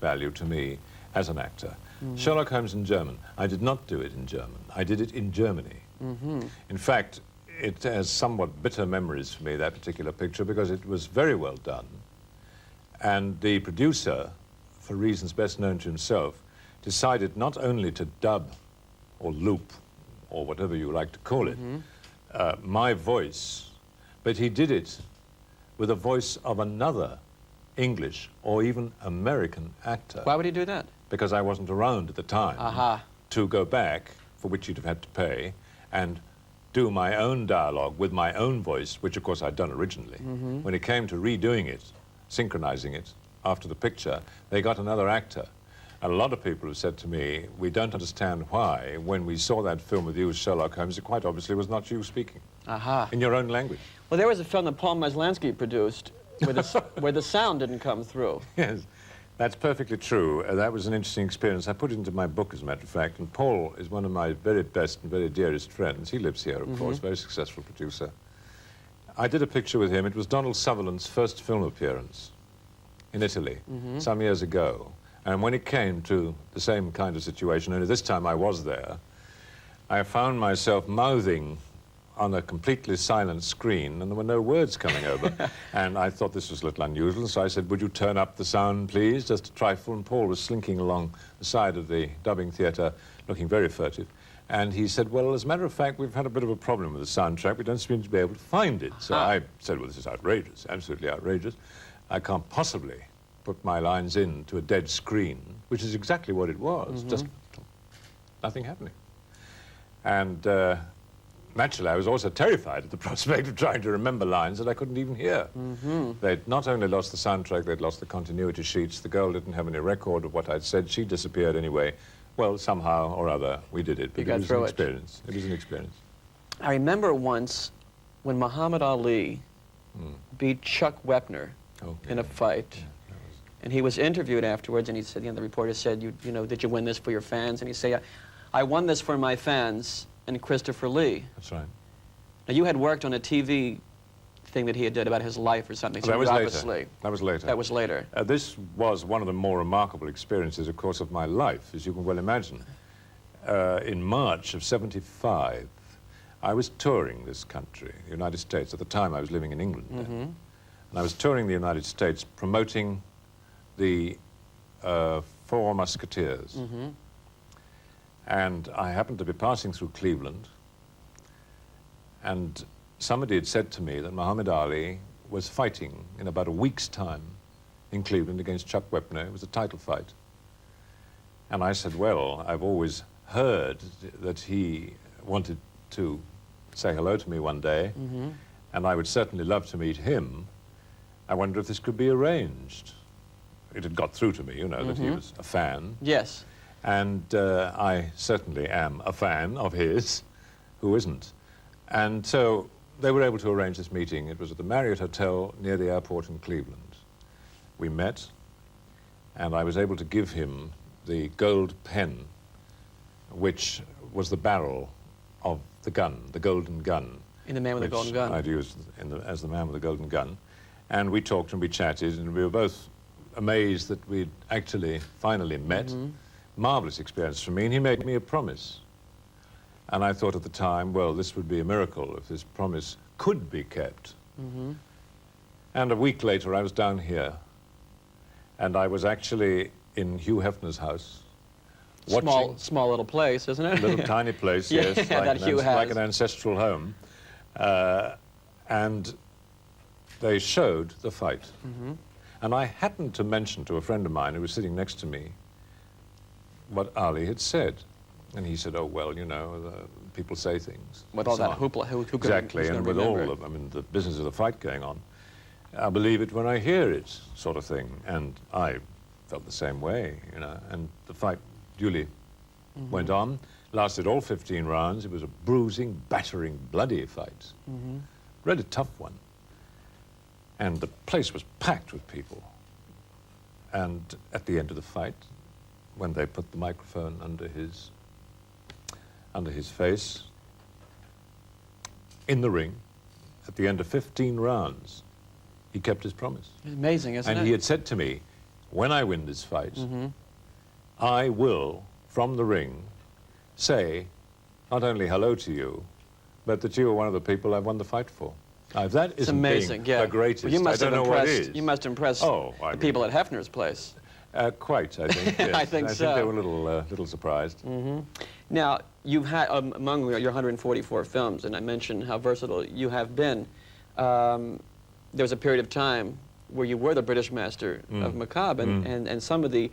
value to me as an actor. Sherlock Holmes in German. I did not do it in German. I did it in Germany. In fact, it has somewhat bitter memories for me, that particular picture, because it was very well done. And the producer, for reasons best known to himself, decided not only to dub or loop, or whatever you like to call it, my voice, but he did it with the voice of another English or even American actor. Why would he do that? Because I wasn't around at the time to go back, for which you'd have had to pay, and do my own dialogue with my own voice, which of course I'd done originally. When it came to redoing it, synchronizing it after the picture, they got another actor. And a lot of people have said to me, we don't understand why, when we saw that film with you as Sherlock Holmes, it quite obviously was not you speaking in your own language. Well, there was a film that Paul Maslansky produced where the sound didn't come through. Yes, that's perfectly true. That was an interesting experience. I put it into my book, as a matter of fact, and Paul is one of my very best and very dearest friends. He lives here, of course, very successful producer. I did a picture with him. It was Donald Sutherland's first film appearance in Italy some years ago. And when it came to the same kind of situation, only this time I was there, I found myself mouthing on a completely silent screen, and there were no words coming over. And I thought this was a little unusual, so I said, would you turn up the sound, please, just a trifle? And Paul was slinking along the side of the dubbing theatre, looking very furtive. And he said, well, as a matter of fact, we've had a bit of a problem with the soundtrack. We don't seem to be able to find it. So I said, well, this is outrageous, absolutely outrageous. I can't possibly put my lines in to a dead screen, which is exactly what it was, just nothing happening. And naturally, I was also terrified at the prospect of trying to remember lines that I couldn't even hear. They'd not only lost the soundtrack, they'd lost the continuity sheets. The girl didn't have any record of what I'd said. She disappeared anyway. Well, somehow or other, we did it. But it was an experience. It was an experience. I remember once when Muhammad Ali beat Chuck Wepner in a fight. And he was interviewed afterwards, and he said, the reporter said, you know, did you win this for your fans? And he said, I won this for my fans and Christopher Lee. That's right. Now, you had worked on a TV thing that he had did about his life or something. Well, that was later. That was later. That was later. This was one of the more remarkable experiences, of course, of my life, as you can well imagine. In March of '75, I was touring this country, the United States. At the time, I was living in England then. And I was touring the United States, promoting the Four Musketeers. And I happened to be passing through Cleveland, and somebody had said to me that Muhammad Ali was fighting in about a week's time in Cleveland against Chuck Wepner. It was a title fight. And I said, well, I've always heard that he wanted to say hello to me one day, and I would certainly love to meet him. I wonder if this could be arranged. It had got through to me, you know, that he was a fan. Yes. And I certainly am a fan of his. Who isn't? And so they were able to arrange this meeting. It was at the Marriott Hotel near the airport in Cleveland. We met, and I was able to give him the gold pen, which was the barrel of the gun, the golden gun. In The Man with the Golden Gun. I'd used as the man with the golden gun. And we talked and we chatted, and we were both amazed that we'd actually finally met. Marvelous experience for me, and he made me a promise. And I thought at the time, well, this would be a miracle if this promise could be kept. And a week later, I was down here, and I was actually in Hugh Hefner's house, watching... Small little place, isn't it? Little tiny place, yes, like an ancestral home. And they showed the fight. And I happened to mention to a friend of mine who was sitting next to me what Ali had said. And he said, oh, well, you know, people say things. With all that hoopla, who exactly, and with all of, the business of the fight going on. I believe it when I hear it, sort of thing. And I felt the same way, you know. And the fight duly went on, lasted all 15 rounds. It was a bruising, battering, bloody fight. Really tough one. And the place was packed with people. And at the end of the fight, when they put the microphone under his face, in the ring, at the end of 15 rounds, he kept his promise. Amazing, isn't it? And he had said to me, when I win this fight, I will, from the ring, say not only hello to you, but that you are one of the people I've won the fight for. Now, if that It's isn't amazing, being the greatest, well, you must I don't have know what impressed, is. You must impress the people at Hefner's place. Quite, I think. Yes. I think so. I think they were a little surprised. Now, you've had, among your 144 films, and I mentioned how versatile you have been, there was a period of time where you were the British master of macabre, and some of the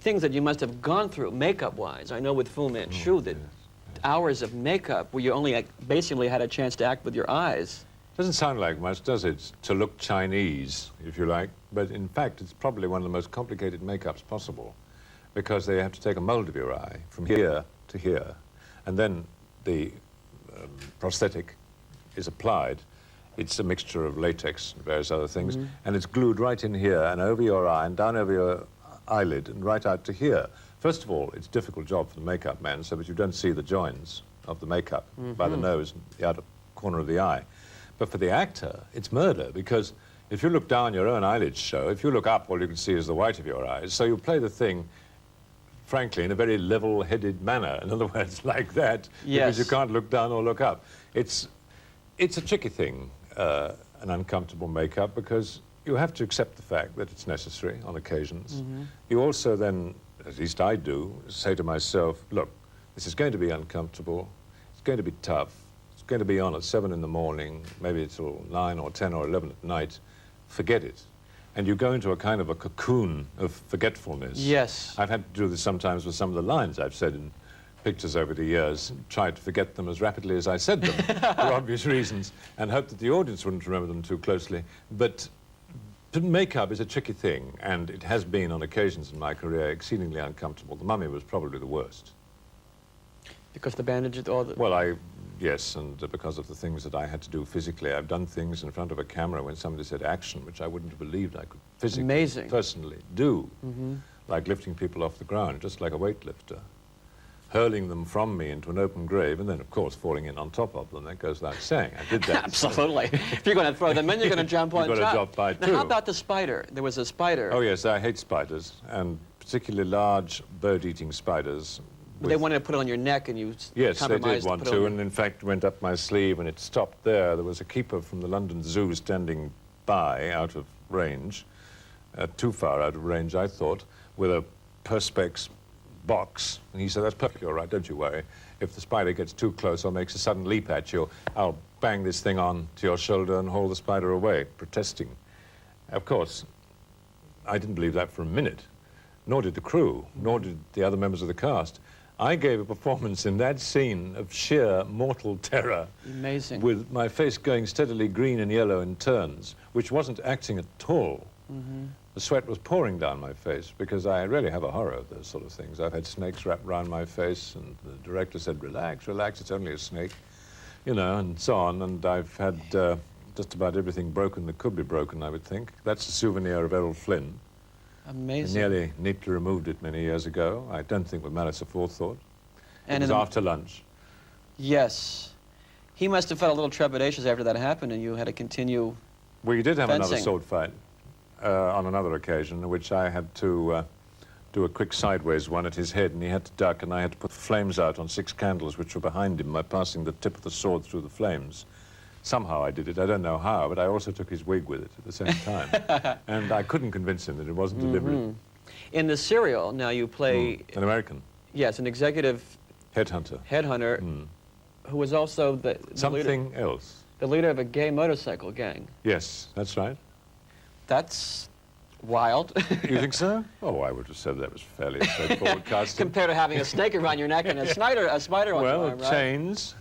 things that you must have gone through, makeup-wise. I know with Fu Manchu that hours of makeup where you only basically had a chance to act with your eyes. Doesn't sound like much, does it? To look Chinese, if you like. But in fact, it's probably one of the most complicated makeups possible, because they have to take a mold of your eye from here to here, and then the prosthetic is applied. It's a mixture of latex and various other things, and it's glued right in here and over your eye and down over your eyelid and right out to here. First of all, it's a difficult job for the makeup man, so that you don't see the joins of the makeup by the nose and the outer corner of the eye. But for the actor, it's murder, because if you look down, your own eyelids show. If you look up, all you can see is the white of your eyes. So you play the thing, frankly, in a very level-headed manner. In other words, like that, because you can't look down or look up. It's a tricky thing, an uncomfortable makeup, because you have to accept the fact that it's necessary on occasions. You also then, at least I do, say to myself, look, this is going to be uncomfortable, it's going to be tough, it's going to be on at 7 in the morning, maybe till 9 or 10 or 11 at night, forget it. And you go into a kind of a cocoon of forgetfulness. Yes. I've had to do this sometimes with some of the lines I've said in pictures over the years, tried to forget them as rapidly as I said them, for obvious reasons, and hoped that the audience wouldn't remember them too closely. But makeup is a tricky thing, and it has been on occasions in my career exceedingly uncomfortable. The Mummy was probably the worst. Because the bandages, all the... Well, yes, and because of the things that I had to do physically. I've done things in front of a camera when somebody said action, which I wouldn't have believed I could physically, personally do, like lifting people off the ground, just like a weightlifter, hurling them from me into an open grave, and then, of course, falling in on top of them. That goes without saying. I did that. Absolutely. If you're going to throw them in, you're going to jump on top. You've got to drop by, too. Now, how about the spider? There was a spider. Oh, yes, I hate spiders, and particularly large bird-eating spiders. They wanted to put it on your neck, and you yes, they did want to, and in fact went up my sleeve, and it stopped there. There was a keeper from the London Zoo standing by, out of range, too far out of range, I thought, with a Perspex box, and he said, that's perfectly all right, don't you worry. If the spider gets too close or makes a sudden leap at you, I'll bang this thing on to your shoulder and haul the spider away, protesting. Of course, I didn't believe that for a minute, nor did the crew, nor did the other members of the cast. I gave a performance in that scene of sheer mortal terror. Amazing. With my face going steadily green and yellow in turns, which wasn't acting at all. The sweat was pouring down my face, because I really have a horror of those sort of things. I've had snakes wrapped around my face, and the director said, relax, relax, it's only a snake, you know, and so on. And I've had just about everything broken that could be broken, I would think. That's a souvenir of Errol Flynn. Amazing. I nearly neatly removed it many years ago. I don't think with malice aforethought. And it was after lunch. Yes. He must have felt a little trepidatious after that happened, and you had to continue We did have fencing. another sword fight on another occasion, in which I had to do a quick sideways one at his head, and he had to duck, and I had to put the flames out on 6 candles which were behind him by passing the tip of the sword through the flames. Somehow I did it. I don't know how, but I also took his wig with it at the same time. And I couldn't convince him that it wasn't deliberate. In the serial, now you play... An American. Yes, an executive... Headhunter. Who was also Something else. The leader of a gay motorcycle gang. Yes, that's right. That's wild. You think so? Oh, I would have said that was fairly straightforward casting. Compared to having a snake around your neck and a spider on your arm, right?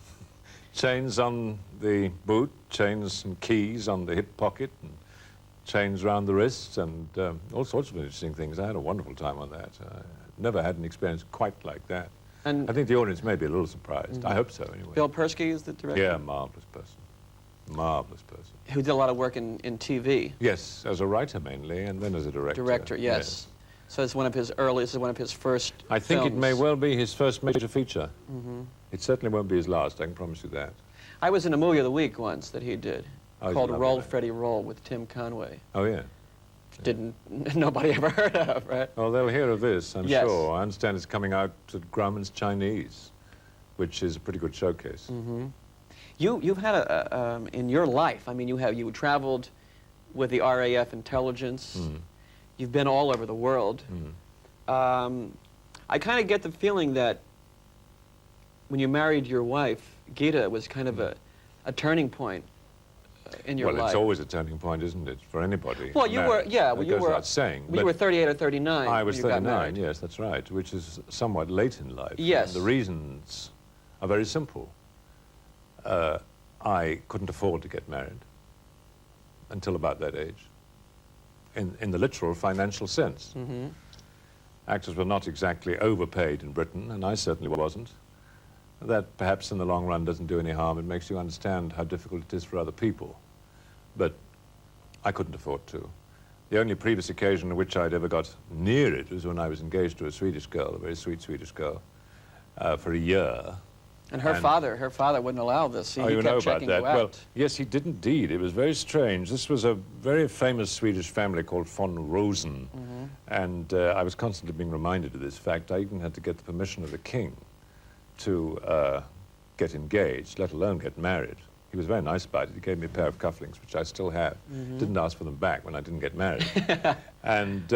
Chains on the boot, chains and keys on the hip pocket, and chains round the wrists, and all sorts of interesting things. I had a wonderful time on that. Never had an experience quite like that. And I think the audience may be a little surprised. I hope so, anyway. Bill Persky is the director? Yeah, marvelous person. Marvelous person. Who did a lot of work in TV. Yes, as a writer mainly, and then as a director. Director, yes. So it's one of his earliest, one of his first I think films. it may well be his first major feature. It certainly won't be his last, I can promise you that. I was in a movie of the week once that he did, called lovely, Roll, man. Freddie, Roll, with Tim Conway. Oh, yeah. nobody ever heard of, right? Well, they'll hear of this, I'm Yes. sure. I understand it's coming out at Grauman's Chinese, which is a pretty good showcase. Mm-hmm. You've had in your life, I mean, you traveled with the RAF intelligence. Mm. You've been all over the world. Mm. I kind of get the feeling that when you married your wife, Gita, it was kind of a turning point in your life. Well, it's always a turning point, isn't it, for anybody? Well, you were, yeah, well, it you goes were, without saying. well, you were 38 or 39 I was when you got 39, married. yes, that's right, which is somewhat late in life. Yes. And the reasons are very simple. I couldn't afford to get married until about that age, in the literal financial sense. Mm-hmm. Actors were not exactly overpaid in Britain, and I certainly wasn't. That perhaps in the long run doesn't do any harm. It makes you understand how difficult it is for other people. But I couldn't afford to. The only previous occasion on which I'd ever got near it was when I was engaged to a Swedish girl, a very sweet Swedish girl, for a year. And her father wouldn't allow this. He Oh, you kept know about checking that? you out. Well, yes, he did indeed. It was very strange. This was a very famous Swedish family called von Rosen, and I was constantly being reminded of this fact. I even had to get the permission of the king to get engaged, let alone get married. He was very nice about it. He gave me a pair of cufflinks, which I still have. Didn't ask for them back when I didn't get married. And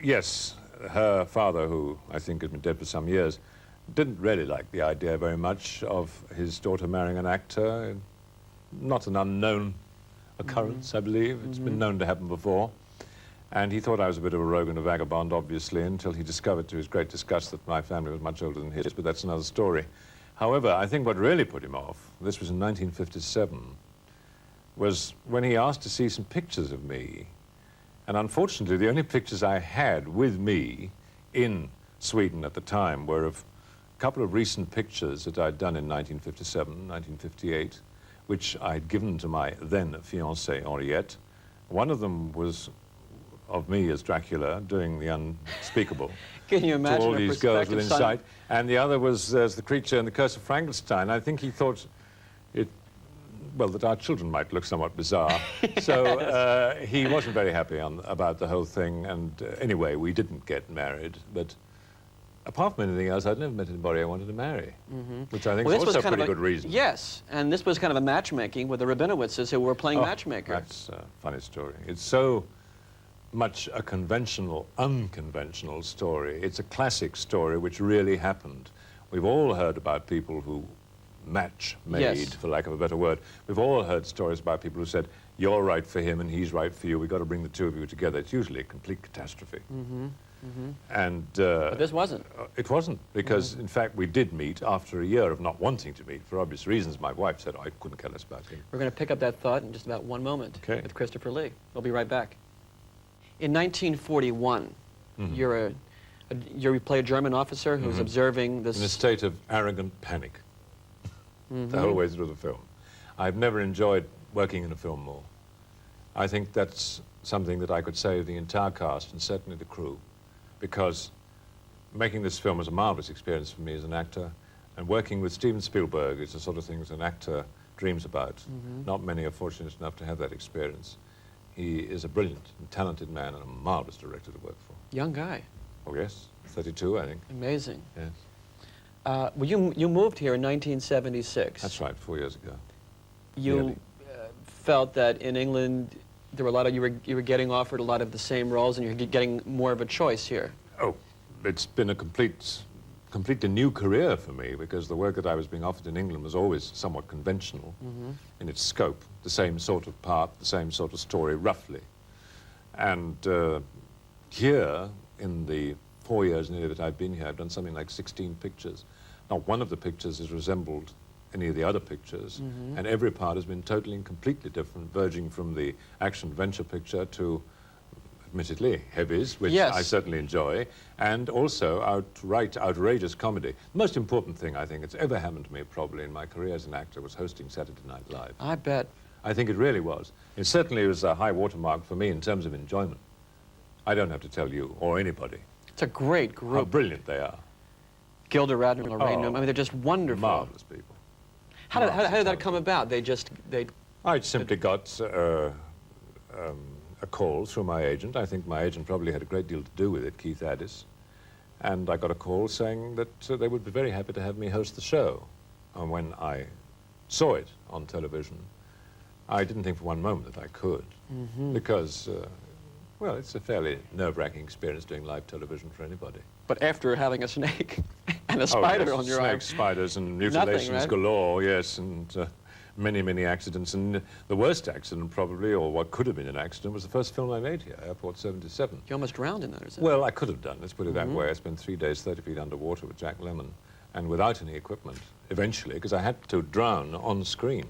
yes, her father, who I think had been dead for some years, didn't really like the idea very much of his daughter marrying an actor. Not an unknown occurrence, I believe. It's been known to happen before. And he thought I was a bit of a rogue and a vagabond, obviously, until he discovered to his great disgust that my family was much older than his, but that's another story. However, I think what really put him off, this was in 1957, was when he asked to see some pictures of me. And unfortunately, the only pictures I had with me in Sweden at the time were of a couple of recent pictures that I'd done in 1957, 1958, which I'd given to my then fiancée, Henriette. One of them was of me as Dracula doing the unspeakable. Can you imagine to all a these girls prospective within son? sight. And the other was as the creature in The Curse of Frankenstein. I think he thought it, well, that our children might look somewhat bizarre. So he wasn't very happy about the whole thing. And anyway, we didn't get married. But apart from anything else, I'd never met anybody I wanted to marry, which I think Well, is this was also a kind of pretty good reason. Yes, and this was kind of a matchmaking with the Rabinowitzes who were playing matchmaker. That's a funny story. It's so much a conventional, unconventional story. It's a classic story which really happened. We've all heard about people who match-made, Yes. for lack of a better word. We've all heard stories about people who said, you're right for him and he's right for you. We've got to bring the two of you together. It's usually a complete catastrophe. And But this wasn't. it wasn't, because in fact we did meet after a year of not wanting to meet for obvious reasons. My wife said, I couldn't care less about him. We're going to pick up that thought in just about one moment Okay. with Christopher Lee. We'll be right back. In 1941, you play a German officer who's observing this... In a state of arrogant panic the whole way through the film. I've never enjoyed working in a film more. I think that's something that I could say of the entire cast and certainly the crew, because making this film was a marvelous experience for me as an actor, and working with Steven Spielberg is the sort of thing that an actor dreams about. Not many are fortunate enough to have that experience. He is a brilliant and talented man and a marvelous director to work for. Young guy. Oh yes, 32 I think. Amazing. Yes. Well, you moved here in 1976. That's right, 4 years ago. You Nearly. felt that in England there were a lot of you were getting offered a lot of the same roles, and you're getting more of a choice here. Oh, it's been a completely new career for me, because the work that I was being offered in England was always somewhat conventional in its scope, the same sort of part, the same sort of story, roughly. And here, in the 4 years nearly that I've been here, I've done something like 16 pictures. Not one of the pictures has resembled any of the other pictures, and every part has been totally and completely different, verging from the action-adventure picture to, admittedly, heavies, which Yes. I certainly enjoy, and also outright outrageous comedy. The most important thing I think that's ever happened to me probably in my career as an actor was hosting Saturday Night Live. I bet. I think it really was. It certainly was a high watermark for me in terms of enjoyment. I don't have to tell you, or anybody, It's a great how group. brilliant they are. Gilda Radner, Lorraine Newman. I mean, they're just wonderful. Marvelous people. How did that come about? They I simply got a call through my agent. I think my agent probably had a great deal to do with it, Keith Addis. And I got a call saying that they would be very happy to have me host the show. And when I saw it on television, I didn't think for one moment that I could, because, well, it's a fairly nerve-wracking experience doing live television for anybody. But after having a snake and a spider on your arm. Snakes, spiders, and mutilations right? galore, yes, and many, many accidents. And the worst accident probably, or what could have been an accident, was the first film I made here, Airport 77. You almost drowned in that, or something? Well, I could have done, let's put it that way. I spent 3 days, 30 feet underwater with Jack Lemmon, and without any equipment, eventually, because I had to drown on screen.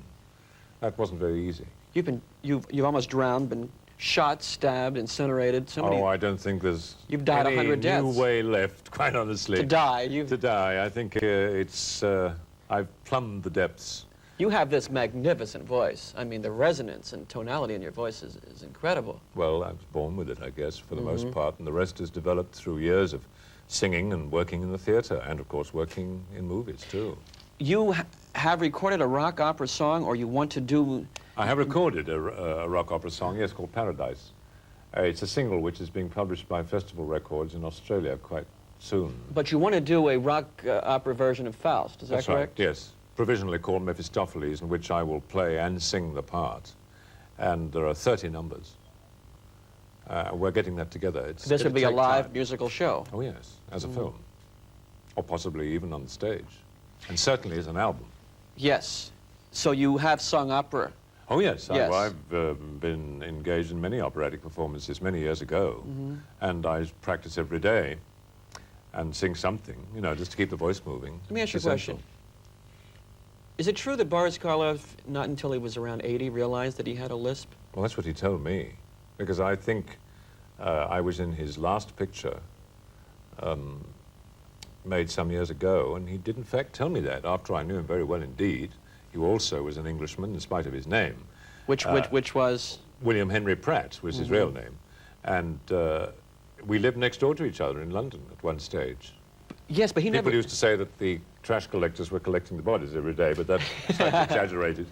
That wasn't very easy. You've almost drowned, been shot, stabbed, incinerated. Oh, I don't think there's you've died any 100 deaths. new way left, quite honestly. To die. To die. I think I've plumbed the depths. You have this magnificent voice. I mean, the resonance and tonality in your voice is incredible. Well, I was born with it, I guess, for the most part, and the rest is developed through years of singing and working in the theater, and of course working in movies too. You have recorded a rock opera song, or you want to do... I have recorded a rock opera song, yes, called Paradise. It's a single which is being published by Festival Records in Australia quite soon. But you want to do a rock opera version of Faust, is that correct? That's right, yes. Provisionally called Mephistopheles, in which I will play and sing the part. And there are 30 numbers. We're getting that together. This would be a live musical show. Oh, yes, as a film. Or possibly even on the stage. And certainly as an album. Yes. So you have sung opera. Oh, yes. Yes. I've been engaged in many operatic performances many years ago. And I practice every day and sing something, you know, just to keep the voice moving. Let me ask you a question. Is it true that Boris Karloff, not until he was around 80, realized that he had a lisp? Well, that's what he told me. Because I think I was in his last picture, made some years ago, and he did in fact tell me that after I knew him very well indeed. He also was an Englishman in spite of his name. Which was? William Henry Pratt was his real name. And we lived next door to each other in London at one stage. Yes, but he People never... used to say that the trash collectors were collecting the bodies every day, but that's slightly exaggerated.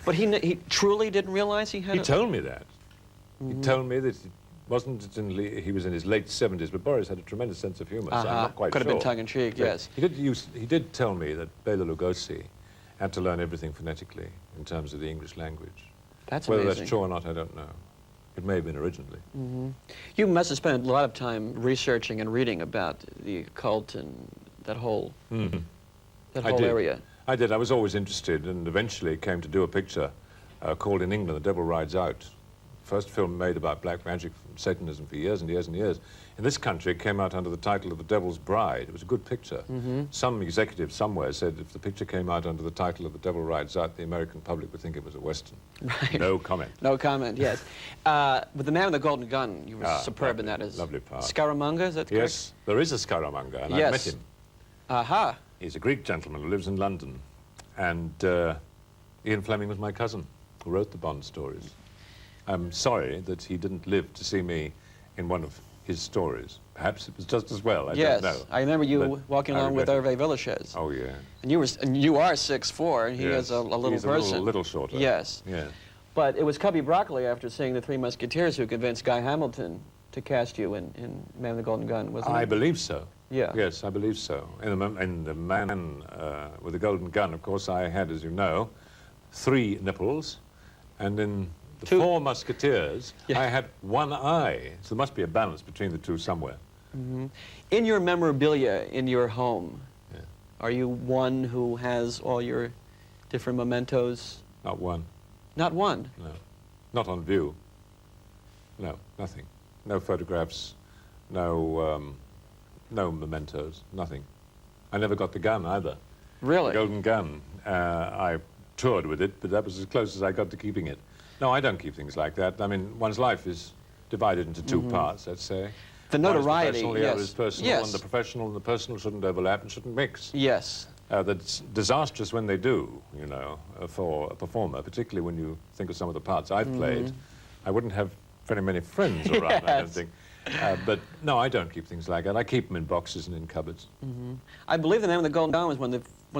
But he truly didn't realize he had He told me that. He told me that it wasn't he was in his late 70s, but Boris had a tremendous sense of humor, so I'm not quite Could sure. have been tongue-in-cheek, yes. He did tell me that Bela Lugosi had to learn everything phonetically in terms of the English language. That's Whether amazing. that's true or not, I don't know. It may have been originally. You must have spent a lot of time researching and reading about the occult and that whole, area. I did. I was always interested, and eventually came to do a picture called In England, The Devil Rides Out. First film made about black magic and Satanism for years and years and years. In this country, it came out under the title of The Devil's Bride. It was a good picture. Some executive somewhere said if the picture came out under the title of The Devil Rides Out, the American public would think it was a Western. Right. No comment. No comment, yes. With The Man with the Golden Gun, you were superb in that as... Lovely part. Scaramanga, is that correct? Yes, there is a Scaramanga, and Yes. I met him. Aha. He's a Greek gentleman who lives in London. And Ian Fleming was my cousin, who wrote the Bond stories. I'm sorry that he didn't live to see me in one of his stories. Perhaps it was just as well, I don't know. I remember you But walking I along with regret Hervé Villachez. Oh, yeah. And you are 6'4", and he is a little He's person. a little shorter. Yes. Yeah. But it was Cubby Broccoli, after seeing The Three Musketeers, who convinced Guy Hamilton to cast you in Man with the Golden Gun, wasn't it? I believe so. Yeah. Yes, I believe so. In the Man with the Golden Gun, of course, I had, as you know, 3 nipples, and in the 4 Musketeers, I had 1 eye. So there must be a balance between the two somewhere. In your memorabilia in your home, are you one who has all your different mementos? Not one. Not one? No. Not on view. No, nothing. No photographs, no mementos, nothing. I never got the gun either. Really? The Golden Gun. I toured with it, but that was as close as I got to keeping it. No, I don't keep things like that. I mean, one's life is divided into 2 parts, let's say. The notoriety, one is professional, the other is personal, yes. and the professional and the personal shouldn't overlap and shouldn't mix. Yes. That's disastrous when they do, you know, for a performer, particularly when you think of some of the parts I've played. I wouldn't have very many friends around, I don't think. But no, I don't keep things like that. I keep them in boxes and in cupboards. I believe The Man with the Golden Gun was when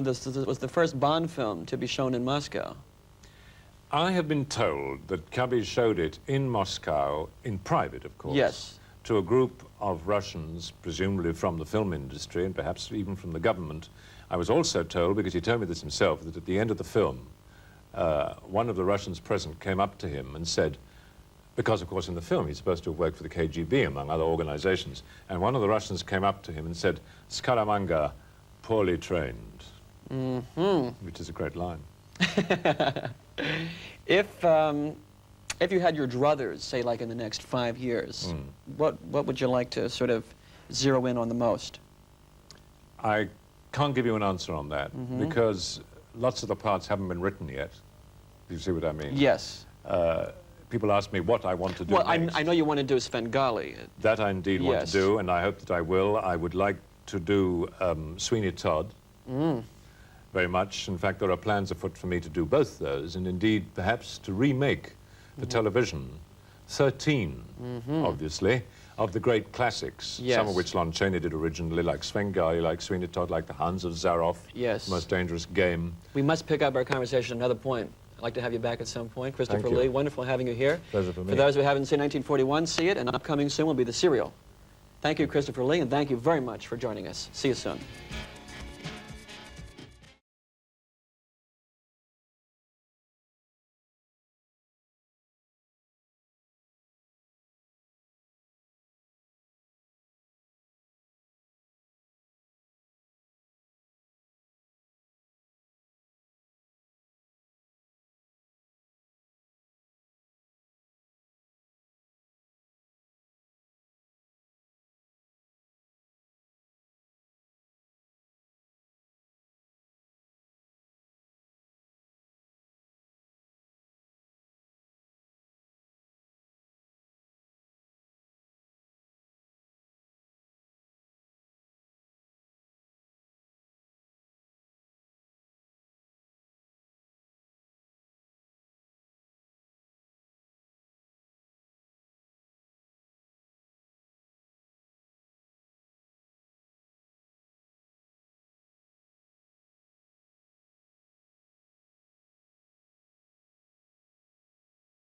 this was the first Bond film to be shown in Moscow. I have been told that Cubby showed it in Moscow, in private, of course. Yes. To a group of Russians, presumably from the film industry and perhaps even from the government. I was also told, because he told me this himself, that at the end of the film, one of the Russians present came up to him and said, because of course in the film he's supposed to have worked for the KGB among other organizations, and one of the Russians came up to him and said, Scaramanga, poorly trained, which is a great line. If you had your druthers, say like in the next 5 years, what would you like to sort of zero in on the most? I can't give you an answer on that because lots of the parts haven't been written yet. Do you see what I mean? Yes. People ask me what I want to do next. I know you want to do Svengali. That I indeed want to do, and I hope that I will. I would like to do Sweeney Todd very much. In fact, there are plans afoot for me to do both those, and indeed perhaps to remake the television 13, obviously, of the great classics, some of which Lon Chaney did originally, like Svengali, like Sweeney Todd, like The Hans of Zaroff, The Most Dangerous Game. We must pick up our conversation at another point. I'd like to have you back at some point. Christopher Lee, wonderful having you here. Pleasure for me. For those who haven't seen 1941, see it, and upcoming soon will be The Serial. Thank you, Christopher Lee, and thank you very much for joining us. See you soon.